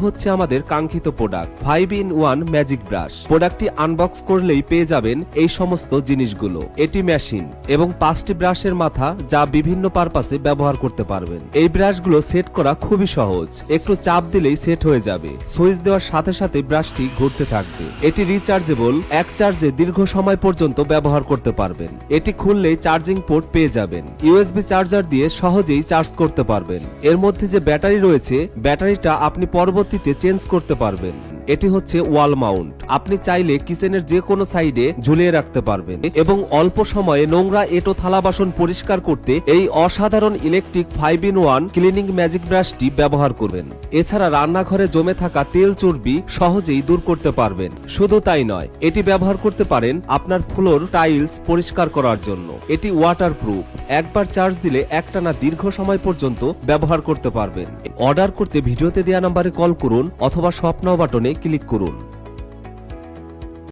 হচ্ছে আমাদের কাঙ্ক্ষিত প্রোডাক্ট 5-in-1 ম্যাজিক ব্রাশ। প্রোডাক্টটি আনবক্স করলেই পেয়ে যাবেন এই সমস্ত জিনিসগুলো। এটি মেশিন এবং 5টি ব্রাশের মাথা, যা বিভিন্ন পারপাসে ব্যবহার করতে পারবেন। এই ব্রাশগুলো সেট করা খুবই সহজ, একটু চাপ দিলেই সেট হয়ে যাবে। সুইচ দেওয়ার সাথে সাথে ব্রাশটি ঘুরতে থাকবে। এটি রিচার্জেবল, এক চার্জে দীর্ঘ সময় পর্যন্ত ব্যবহার করতে পারবেন। এটি খুললেই চার্জিং পোর্ট পেয়ে যাবেন। ইউএসবি চার্জার দিয়ে সহজেই চার্জ করতে পারবেন। এর মধ্যে যে ব্যাটারি রয়েছে, ব্যাটারিটা আপনি পরবর্তীতে চেঞ্জ করতে পারবেন। এটি হচ্ছে ওয়াল মাউন্ট। আপনি চাইলে কিচেনের যে কোনো সাইডে ঝুলিয়ে রাখতে পারবেন এবং অল্প সময়ে নোংরা এঁটো থালা বাসন পরিষ্কার করতে এই অসাধারণ ইলেকট্রিক 5-in-1 ক্লিনিং ম্যাজিক ব্রাশটি ব্যবহার করবেন। এছাড়া রান্নাঘরে জমে থাকা তেল চর্বি সহজেই দূর করতে পারবেন। শুধু তাই নয়, এটি ব্যবহার করতে পারেন আপনার ফ্লোর টাইলস পরিষ্কার করার জন্য। এটি ওয়াটারপ্রুফ, একবার চার্জ দিলে একটানা দীর্ঘ সময় পর্যন্ত ব্যবহার করতে পারবেন। অর্ডার করতে ভিডিওতে দেওয়া নম্বরে কল করুন অথবা শপ নাও বাটনে ক্লিক করুন।